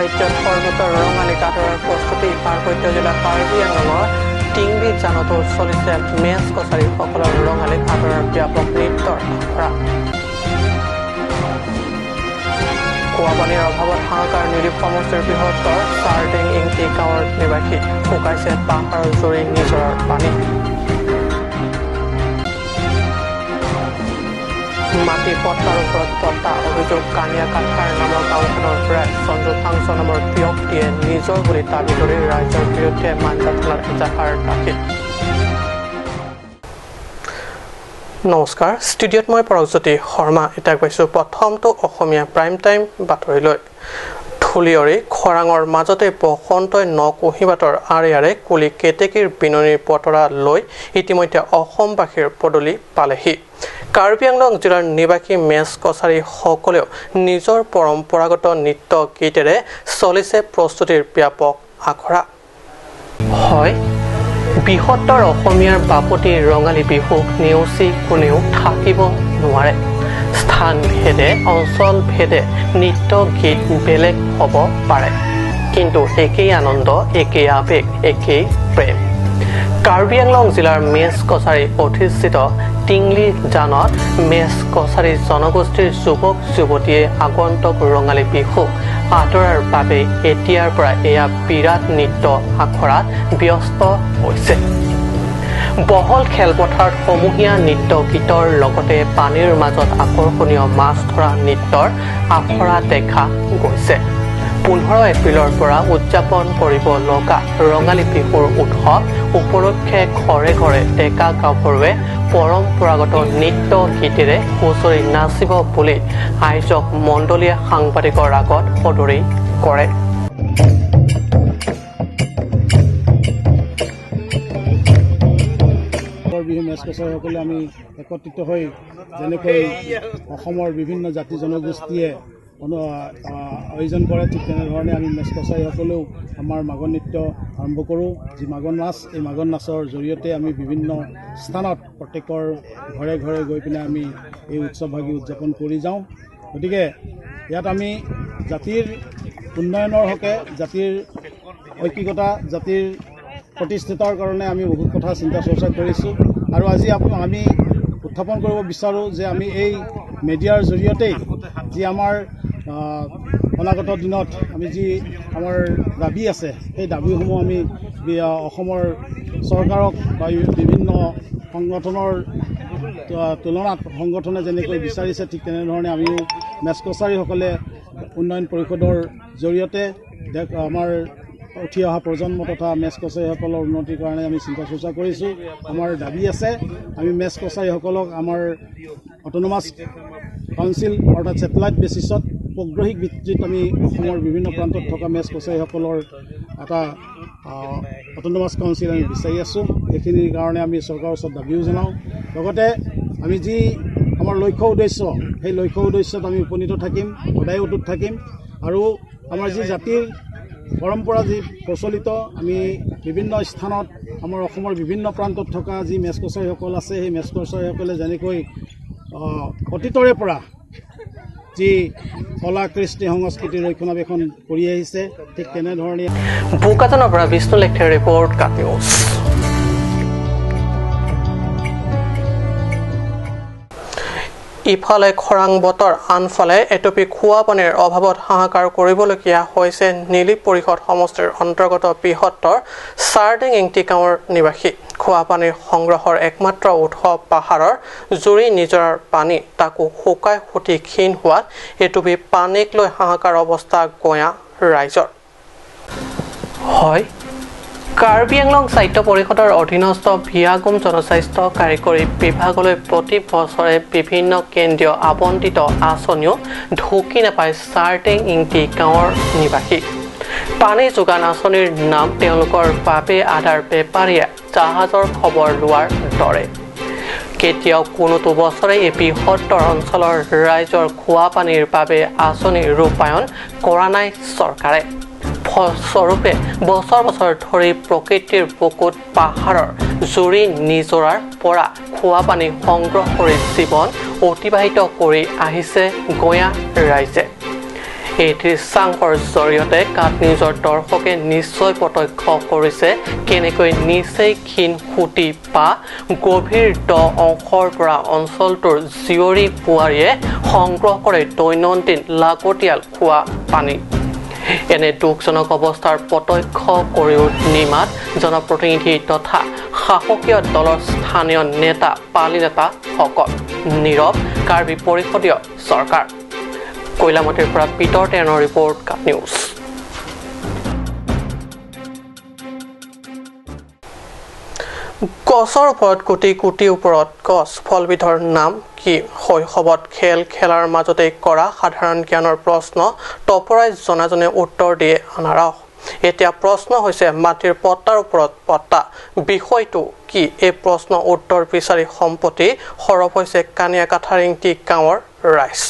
ৰাজ্যত সৰ্বতৰ ৰঙালী কাটৰৰ প্ৰস্তুতি পাৰ্বত্য জিলা কাৰ্বি আংলঙৰ টিংবি জানতো চলিছে মেচ কছাৰীসকলৰ ৰঙালী কাটৰৰ ব্যাপক নৃত্যৰ আখৰা। খোৱা পানীৰ অভাৱত হাহাকাৰ নিৰীপ সমষ্টিৰ বৃহত্তৰ চাৰ্ডিং ইংটি গাঁৱৰ নিবাসী শুকাইছে পাহাৰৰ জুৰি নিজৰাৰ পানী। মাটি পট্টাৰ ওপৰত পট্টা অভিযোগ কানিয়া কাঠাৰ নামৰ গাঁওখনৰ পৰাই সঞ্জু ফাংচন নামৰ ব্যক্তিয়ে নিজৰ বুলি দাবী কৰি ৰাইজৰ বিৰুদ্ধে মাঞ্জা থানাত এজাহাৰ দাখিল। নমস্কাৰ, ষ্টুডিঅ'ত মই পৰজ্যোতি শৰ্মা। এতিয়া গৈছোঁ প্ৰথমটো অসমীয়া প্ৰাইম টাইম বাতৰিলৈ। ধূলিয়ৰী খৰাঙৰ মাজতে বসন্তই নকুঁহিবাতৰ আৰে আৰে কুলি কেতেকীৰ বিননিৰ বতৰা লৈ ইতিমধ্যে অসমবাসীৰ পদূলি পালেহি। কাৰ্বি আংলং জিলাৰ নিবাসী মেচ কছাৰীসকলেও নিজৰ পৰম্পৰাগত নৃত্য গীতেৰে চলিছে প্ৰস্তুতিৰ ব্যাপক আখৰা। হয়, বৃহত্তৰ অসমীয়াৰ বাপতি ৰঙালী বিহুক নেওচি কোনেও থাকিব নোৱাৰে। স্থান ভেদে অঞ্চল ভেদে নৃত্য গীত বেলেগ হ'ব পাৰে, কিন্তু একেই আনন্দ, একেই আৱেগ, একেই প্ৰেম। কাৰ্বি আংলং জিলাৰ মেচ কছাৰী অধিষ্ঠিত টিংলি জানত মেচ কছাৰী জনগোষ্ঠীৰ যুৱক যুৱতীয়ে আগন্তুক ৰঙালী বিহুক আদৰাৰ বাবে এতিয়াৰ পৰা এয়া বিৰাট নৃত্য আখৰাত ব্যস্ত হৈছে। বহল খেলপথাৰত সমূহীয়া নৃত্য গীতৰ লগতে পানীৰ মাজত আকৰ্ষণীয় মাছ ধৰা নৃত্যৰ আখৰা দেখা গৈছে। 15 এপ্ৰিলৰ পৰা উদযাপন কৰিব লগা ৰঙালী বিহুৰ উৎসৱ উপলক্ষে ঘৰে ঘৰে ডেকা গাভৰুৱে পৰম্পৰাগত নৃত্য গীতেৰে হুঁচৰি নাচিব বুলি আয়োজক মণ্ডলীয়ে সাংবাদিকৰ আগত সদৰি কৰে। বিহু মেচ কছাৰীসকলে আমি একত্ৰিত হৈ যেনেকৈ অসমৰ বিভিন্ন জাতি জনগোষ্ঠীয়ে আয়োজন কৰে, ঠিক তেনেধৰণে আমি মেচ কছাৰীসকলেও আমাৰ মাগন নৃত্য আৰম্ভ কৰোঁ। যি মাগন নাচ, এই মাগন নাচৰ জৰিয়তে আমি বিভিন্ন স্থানত প্ৰত্যেকৰ ঘৰে ঘৰে গৈ পিনে আমি এই উৎসৱভাগী উদযাপন কৰি যাওঁ। গতিকে ইয়াত আমি জাতিৰ উন্নয়নৰ হকে, জাতিৰ ঐক্যতা, জাতিৰ প্ৰতিষ্ঠিতাৰ কাৰণে আমি বহুত কথা চিন্তা চৰ্চা কৰিছোঁ। আৰু আজি আমি উত্থাপন কৰিব বিচাৰোঁ যে আমি এই মিডিয়াৰ জৰিয়তেই যি আমাৰ অনাগত দিনত আমি যি আমাৰ দাবী আছে, সেই দাবীসমূহ আমি অসমৰ চৰকাৰক বা বিভিন্ন সংগঠনৰ তুলনাত সংগঠনে যেনেকৈ বিচাৰিছে, ঠিক তেনেধৰণে আমিও মেচ কছাৰীসকলে উন্নয়ন পৰিষদৰ জৰিয়তে আমাৰ উঠি অহা প্ৰজন্ম তথা মেচ কছাৰীসকলৰ উন্নতিৰ কাৰণে আমি চিন্তা চৰ্চা কৰিছোঁ। আমাৰ দাবী আছে, আমি মেচ কছাৰীসকলক আমাৰ অট'নমাছ কাউন্সিল অৰ্থাৎ ছেটেলাইট বেচিছত উপগ্ৰহিক ভিত্তিত আমি অসমৰ বিভিন্ন প্ৰান্তত থকা মেচ কছাৰীসকলৰ এটা অট'নমাছ কাউন্সিল আমি বিচাৰি আছোঁ। সেইখিনিৰ কাৰণে আমি চৰকাৰৰ ওচৰত দাবীও জনাওঁ। লগতে আমি যি আমাৰ লক্ষ্য উদ্দেশ্য, সেই লক্ষ্য উদ্দেশ্যত আমি উপনীত থাকিম, সদায় অটুট থাকিম। আৰু আমাৰ যি জাতিৰ পৰম্পৰা যি প্ৰচলিত, আমি বিভিন্ন স্থানত আমাৰ অসমৰ বিভিন্ন প্ৰান্তত থকা যি মেচ কছাৰীসকল আছে, সেই মেচ কছাৰীসকলে যেনেকৈ অতীতৰে পৰা যি কলা কৃষ্টি সংস্কৃতি ৰক্ষণাবেক্ষণ কৰি আহিছে, ঠিক তেনেধৰণে। বোকাজানৰ পৰা বিষ্ণু লেখিৰ ৰিপৰ্ট, কাট নিউজ। ইফালে খৰাং বতৰ, আনফালে এটুপি খোৱা পানীৰ অভাৱত হাহাকাৰ কৰিবলগীয়া হৈছে নিলীপ পৰিষদ সমষ্টিৰ অন্তৰ্গত বৃহত্তৰ চাৰ্ডিং ইংটি গাঁৱৰ নিবাসী। খোৱা পানীৰ সংগ্ৰহৰ একমাত্ৰ উৎস পাহাৰৰ জুৰি নিজৰাৰ পানী, তাকো শুকাই সুটি ক্ষীণ হোৱাত এটুপি পানীক লৈ হাহাকাৰ অৱস্থা গঞা ৰাইজৰ। হয়, কাৰ্বি আংলং স্বাস্থ্য পৰিষদৰ অধীনস্থ ভিয়াগুম জনস্বাস্থ্য কাৰিকৰী বিভাগলৈ প্ৰতি বছৰে বিভিন্ন কেন্দ্ৰীয় আবণ্টিত আঁচনিও ঢুকি নাপায় চাৰ্ডিং ইংটি গাঁৱৰ নিবাসী। পানী যোগান আঁচনিৰ নাম তেওঁলোকৰ বাবে আধাৰ বেপাৰীয়ে জাহাজৰ খবৰ লোৱাৰ দৰে। কেতিয়াও কোনোটো বছৰে এই বৃহত্তৰ অঞ্চলৰ ৰাইজৰ খোৱা পানীৰ বাবে আঁচনি ৰূপায়ণ কৰা নাই চৰকাৰে। ফলস্বৰূপে বছৰ বছৰ ধৰি প্ৰকৃতিৰ বুকুত পাহাৰৰ জুৰি নিজৰাৰ পৰা খোৱা পানী সংগ্ৰহ কৰি জীৱন অতিবাহিত কৰি আহিছে গঞা ৰাইজে। এই দৃশ্যাংশৰ জৰিয়তে কাট নিউজৰ দৰ্শকে নিশ্চয় প্ৰত্যক্ষ কৰিছে কেনেকৈ নিচেই ক্ষীণ সুঁতি বা গভীৰ দ অংশৰ পৰা অঞ্চলটোৰ জীয়ৰী বোৱাৰীয়ে সংগ্ৰহ কৰে দৈনন্দিন লাগতিয়াল খোৱা পানী। এনে দুখজনক অৱস্থাৰ প্ৰত্যক্ষ কৰিও নিমাত জনপ্ৰতিনিধি তথা শাসকীয় দলৰ স্থানীয় নেতা পালি নেতাসকল নীৰৱ কাৰ্বি পৰিষদীয় চৰকাৰ। কৈলামতীৰ পৰা পিতৰ টেনৰ ৰিপৰ্ট কাট নিউজ। গছৰ ওপৰত কোটি কোটি ওপৰত গছ ফলবিধৰ নাম কি? শৈশৱত খেল খেলাৰ মাজতে কৰা সাধাৰণ জ্ঞানৰ প্ৰশ্ন তপৰাই জনাজনে উত্তৰ দিয়ে আনাৰস। এতিয়া প্ৰশ্ন হৈছে মাটিৰ পট্টাৰ ওপৰত পট্টা বিষয়টো কি? এই প্ৰশ্ন উত্তৰ বিচাৰি সম্প্ৰতি সৰব হৈছে কানিয়া কাঠাৰিংটি গাঁৱৰ ৰাইজ।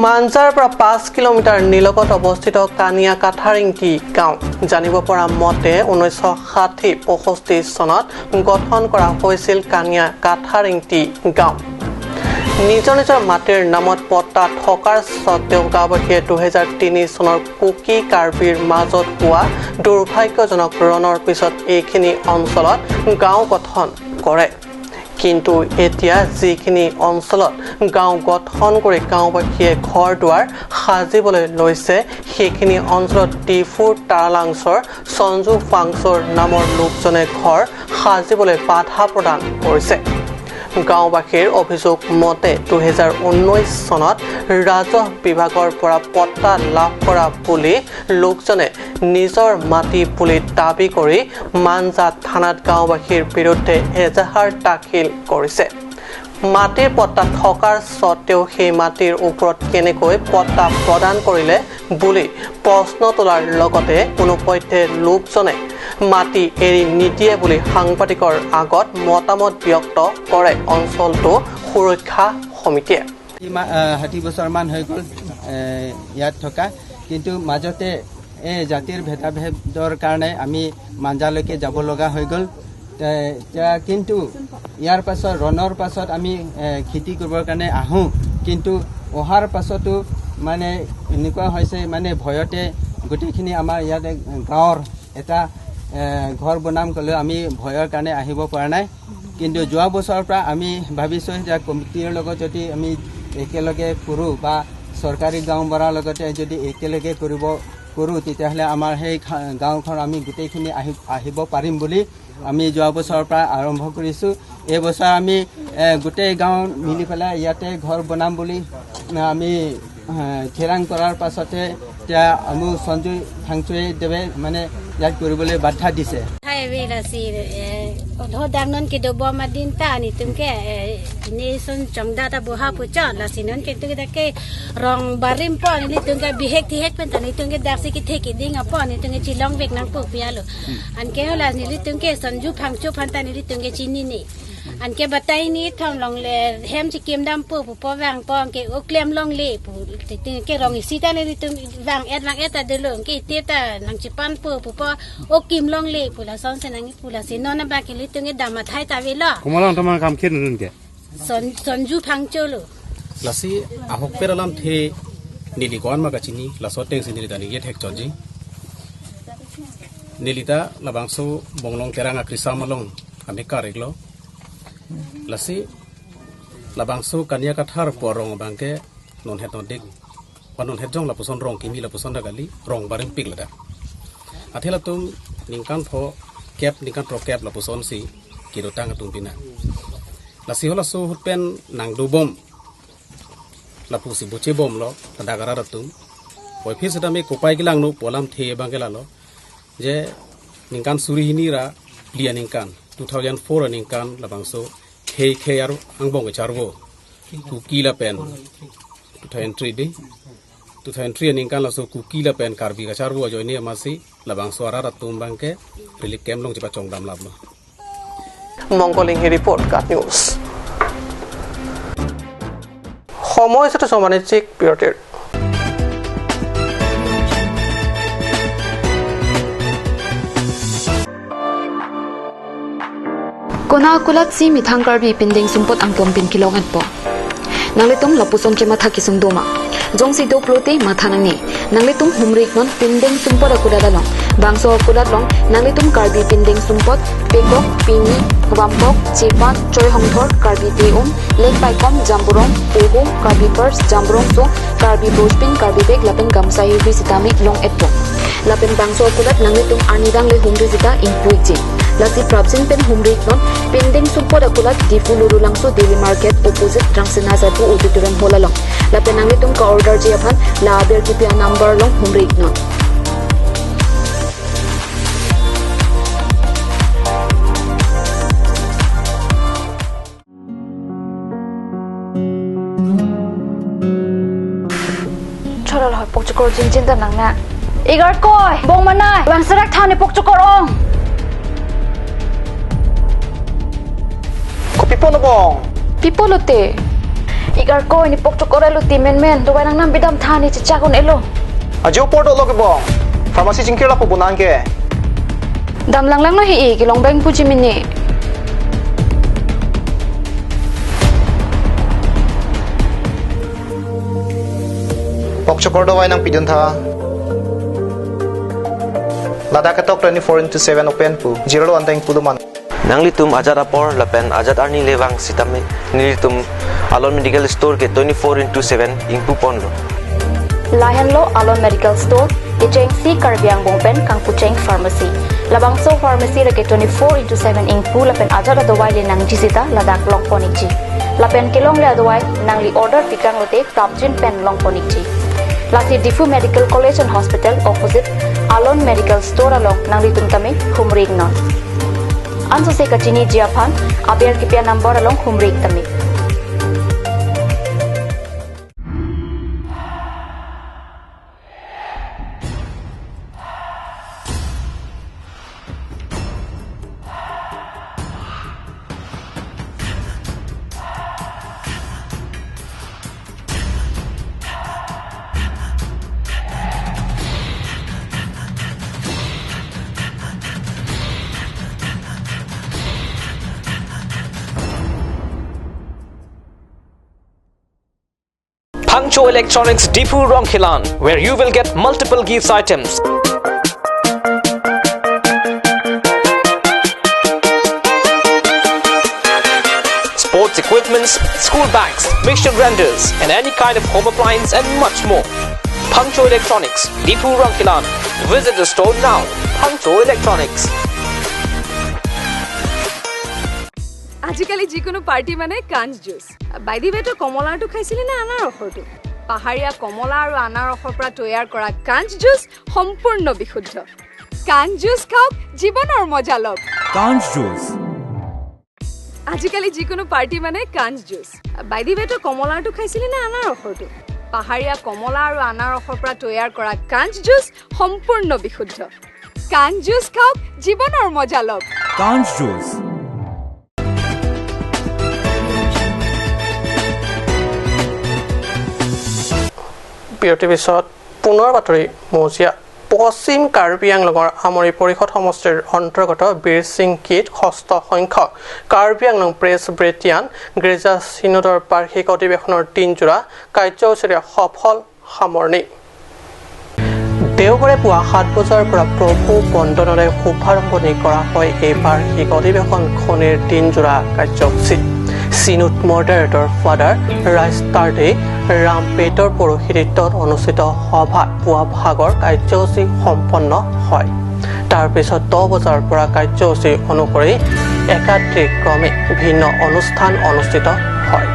মাঞ্জাৰ পৰা 5 কিলোমিটাৰ নিলগত অৱস্থিত কানিয়া কাঠাৰিংটি গাঁও। জানিব পৰা মতে 1960-65 চনত গঠন কৰা হৈছিল কানিয়া কাঠাৰিংটি গাঁও। নিজৰ নিজৰ মাটিৰ নামত পট্টা থকাৰ স্বত্তেও গাঁওবাসীয়ে 2003 চনৰ কুকি কাৰ্বিৰ মাজত হোৱা দুৰ্ভাগ্যজনক ৰণৰ পিছত এইখিনি অঞ্চলত গাঁও গঠন কৰে। কিন্তু এতিয়া যিখিনি অঞ্চলত গাঁও গঠন কৰি গাঁওবাসীয়ে ঘৰ দুৱাৰ সাজিবলৈ লৈছে সেইখিনি অঞ্চলত টিফুৰ তাৰালাংছৰ সঞ্জু ফাংছৰ নামৰ লোকজনে ঘৰ সাজিবলৈ বাধা প্ৰদান কৰিছে। গাঁওবাসীৰ অভিযোগ মতে 2019 চনত ৰাজহ বিভাগৰ পৰা পট্টা লাভ কৰা বুলি লোকজনে নিজৰ মাটি বুলি দাবী কৰি মাঞ্জা থানাত গাঁওবাসীৰ বিৰুদ্ধে এজাহাৰ দাখিল কৰিছে। মাটিৰ পট্টা থকাৰ স্বত্তেও সেই মাটিৰ ওপৰত কেনেকৈ পট্টা প্ৰদান কৰিলে বুলি প্ৰশ্ন তোলাৰ লগতে কোনোপধ্যে লোকজনে মাটি এৰি নিদিয়ে বুলি সাংবাদিকৰ আগত মতামত ব্যক্ত কৰে অঞ্চলটো সুৰক্ষা সমিতিয়ে। 60 বছৰমান হৈ গ'ল ইয়াত থকা, কিন্তু মাজতে এই জাতিৰ ভেদাভেদৰ কাৰণে আমি মাঞ্জালৈকে যাব লগা হৈ গ'ল। কিন্তু ইয়াৰ পাছত ৰণৰ পাছত আমি খেতি কৰিবৰ কাৰণে আহোঁ, কিন্তু অহাৰ পাছতো মানে এনেকুৱা হৈছে মানে ভয়তে গোটেইখিনি আমাৰ ইয়াতে গাঁৱৰ এটা ঘৰ বনাম ক'লেও আমি ভয়ৰ কাৰণে আহিব পৰা নাই। কিন্তু যোৱা বছৰৰ পৰা আমি ভাবিছোঁ যে কমিটিৰ লগত যদি আমি একেলগে কৰোঁ বা চৰকাৰী গাঁওবুঢ়াৰ লগতে যদি একেলগে কৰোঁ তেতিয়াহ'লে আমাৰ সেই গাঁওখন আমি গোটেইখিনি আহিব পাৰিম বুলি আমি যোৱা বছৰৰ পৰা আৰম্ভ কৰিছোঁ। এই বছৰ আমি গোটেই গাঁও মিলি পেলাই ইয়াতে ঘৰ বনাম বুলি আমি থিৰাং কৰাৰ পাছতে এতিয়া আমি সঞ্জয় ফাংচুৱে দেৱে মানে ইয়াত কৰিবলৈ বাধা দিছে। Odhodang kita buat madinta ni tungke ni sun jomda ta buha puca la sinon kita kita ke rong barim po ni tungke bihek tihek pen ni tungke daksi kita ke ding apa ni tungke cilong vek nang pu pialo an ke hola ni tungke sanju phangchu phanta ni tungke chini ni an ke batai ni thong long le hem chi kem dam pu po wang po ke oklem long le pu ke rong sita ni tung wang et ta de long ke te ta nang chi pan pu po o kim long le pu la son se nang pu la sinon na ba ke li tung ke dam thai ta we lo kumalang tamang kam khin nun ke sonju phangchu lo lasi ahok peralam the nili kon ma kachini la soteng sinili dani ye thek choji nilita labangso bonglong teranga krisamalong amikariklo lasi labangso kania kathar porong bangke non het non dik panon het jong la puson rong kimi la puson dagali rong bareng pik lada athela tum ningkan pho cap ningkan pro cap la puson si kirotang tung pina lasi hola so hutpen nang do bom la pusi buche bom lo tadagara ratum poi phis da me kopai gilang no polam the bangela lo je ningkan suri hinira lia ningkan 2004 ningkan labangso K aro angbong charbo kukila pen 2003 di 2003 ningkan laso kukila pen karbi ka charbo jo ni amasi labang suara ratum bangke relief camp long cepat chongdam labno Mongoling report Kat News সময় সাথে সমানিক বিৰতিৰ Kona kulat si mithang karbi pinding sumpot ang pompin kilong at po. nangletum lapuson ke matha kisung doma jongsi do plote matha nangni nangletum humrik non pindeng sumpot akuda dalong bangso akuda long nangletum karbi pindeng sumpot pekok pini wampok chipan choi hongthor karbi teum lek paikom jamburong pogo karbi pers jamburong so karbi bospin karbi bek lapen gamsa hibi sitamik long etpo lapen bangso akuda nangletum anidang le humri jita inpuiji lasi prabjin pen humrik non pindeng sumpot akuda difuluru langso daily market opposite rangsena sabu auditorium holalong lapen nangletum ka order je aphan la ber kipia number long humrik non choral hoy pokchokor jinjin da nangna igar koi bong manai wangsarak thane pokchokor ong ko pipono bong pipolote igar koi ni pokchokor elo timen men do nang nam bidam thani chichakon elo ajo porto loge bong pharmacy jingkira po bunangke dam langlang no hi ki long bang puji mini Pokchokor dawai nang pidun tha Ladakh tok 24/7 open pu 0 anteng puduman Nanglitum ajat apor lapen ajat arni lewang sitame nilitum alon medical store ke 24/7 ingpu ponlo lahen lo alon medical store icheng si karbiang bongpen kang pucheng pharmacy labangso pharmacy reke 24/7 ingpu lapen ajat adawai le nang jisita ladak long poniji lapen kelong le adawai nang li order tikang lote prabjin pen long poniji lasi difu medical college and hospital opposite alon medical store along nang litum tame humring non anso se kachini jiaphan aber kipia number along humring tame Pangcho Electronics Deepu Rongkhilan, where you will get multiple gifts items. Sports equipments, school bags, mixture grinders, and any kind of home appliance and much more. Pangcho Electronics Deepu Rongkhilan. Visit the store now. Pangcho Electronics. আজিকালি যিকোনো party মানে কাঞ্চ juice by the ৱেটো কমলাটো খাইছিলে না আনাৰ ৰসটো পাহাৰীয়া কমলা আৰু আনাৰ ৰসৰ পৰা তৈয়াৰ কৰা কাঞ্চ জুচ সম্পূৰ্ণ বিশুদ্ধ কাঞ্চ জুচ খাওক জীৱনৰ মজা লওক কাঞ্চ জুচ আজিকালি যিকোনো পাৰ্টি মানে কাঞ্চ জুচ বাই দি ৱেটো কমলাটো খাইছিলে না আনাৰ ৰসটো পাহাৰীয়া কমলা আৰু আনাৰ ৰসৰ পৰা তৈয়াৰ কৰা কাঞ্চ জুচ সম্পূৰ্ণ বিশুদ্ধ কাঞ্চ জুচ খাওক জীৱনৰ মজা লওক কাঞ্চ জুচ বিৰতিৰ পিছত পুনৰ বাতৰি মৌজিয়া পশ্চিম কাৰ্বি আংলঙৰ আমৰি পৰিষদ সমষ্টিৰ অন্তৰ্গত বীৰ সিং কিট 6ষ্ঠ সংখ্যক কাৰ্বি আংলং প্ৰেছ ব্ৰেটিয়ান গিৰ্জা চিনোডৰ বাৰ্ষিক অধিৱেশনৰ 3জোৰা কাৰ্যসূচীৰে সফল সামৰণি দেওবাৰে পুৱা 7 বজাৰ পৰা প্ৰভু বন্দনেৰে শুভাৰম্ভণি কৰা হয় এই বাৰ্ষিক অধিৱেশনখনৰ 3জোৰা কাৰ্যসূচী চিনোড মডাৰেটৰ ফাদাৰ ৰাইষ্টাৰ্ডে ৰামপেটৰ পৌৰোহিত্যত অনুষ্ঠিত সভাত পুৱা ভাগৰ কাৰ্যসূচী সম্পন্ন হয় তাৰ পিছত 10 বজাৰ পৰা কাৰ্যসূচী অনুসৰি একাধিক্ৰমে ভিন্ন অনুষ্ঠান অনুষ্ঠিত হয়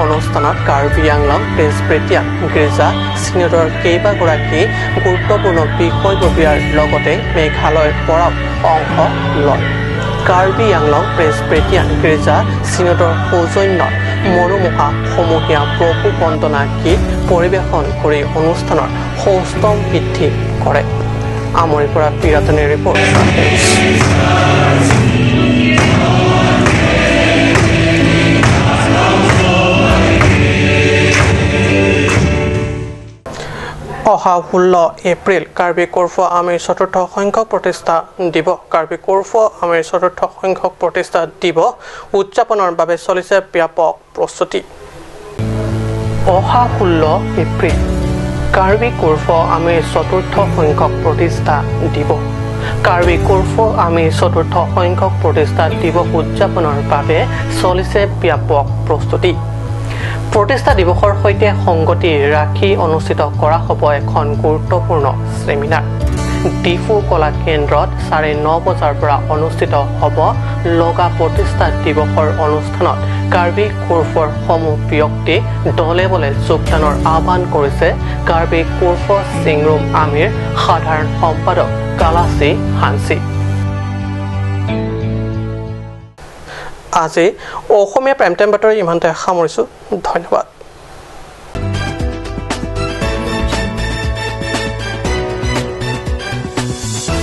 অনুষ্ঠানত কাৰ্বি আংলং প্ৰেছব্ৰেটিয়ান গিৰ্জা চিনোডৰ কেইবাগৰাকী গুৰুত্বপূৰ্ণ বিষয়ববীয়াৰ লগতে মেঘালয়ৰ পৰাও অংশ লয় কাৰ্বি আংলং প্ৰেছব্ৰেটিয়ান গিৰ্জা চিনোডৰ সৌজন্যত মনোমোহা সমূহীয়া প্ৰভু বন্দনা গীত পৰিৱেশন কৰি অনুষ্ঠানৰ সৌস্তম বৃদ্ধি কৰে আমৰিৰ পৰা পিৰাটনীৰ ৰিপৰ্ট অহা 16 এপ্ৰিল কাৰ্বি কোৰফা আমিৰ 4ৰ্থ সংখ্যক প্ৰতিষ্ঠা দিৱস কাৰ্বি কোৰফা আমিৰ 4ৰ্থ সংখ্যক প্ৰতিষ্ঠা দিৱস উদযাপনৰ বাবে চলিছে ব্যাপক প্ৰস্তুতি অহা 16 এপ্ৰিল কাৰ্বি কোৰ্ফ আমিৰ চতুৰ্থ সংখ্যক প্ৰতিষ্ঠা দিৱস কাৰ্বি কোৰ্ফ আমিৰ চতুৰ্থ সংখ্যক প্ৰতিষ্ঠা দিৱস উদযাপনৰ বাবে চলিছে ব্যাপক প্ৰস্তুতি প্ৰতিষ্ঠা দিৱসৰ সৈতে সংগতি ৰাখি অনুষ্ঠিত কৰা হ'ব এখন গুৰুত্বপূৰ্ণ সেমিনাৰ ডিফু কলা কেন্দ্ৰত 9:30 বজাৰ পৰা অনুষ্ঠিত হ'ব লগা প্ৰতিষ্ঠা দিৱসৰ অনুষ্ঠানত কাৰ্বি কোৰ্ফৰ সমূহ ব্যক্তি দলে বলে যোগদানৰ আহ্বান কৰিছে কাৰ্বি কোৰ্ফ সিংৰুম আমিৰ সাধাৰণ সম্পাদক কালাচি হানসি আজি অসমীয়া প্ৰাইম টাইম বাতৰি ইমানতে সামৰিছো ধন্যবাদ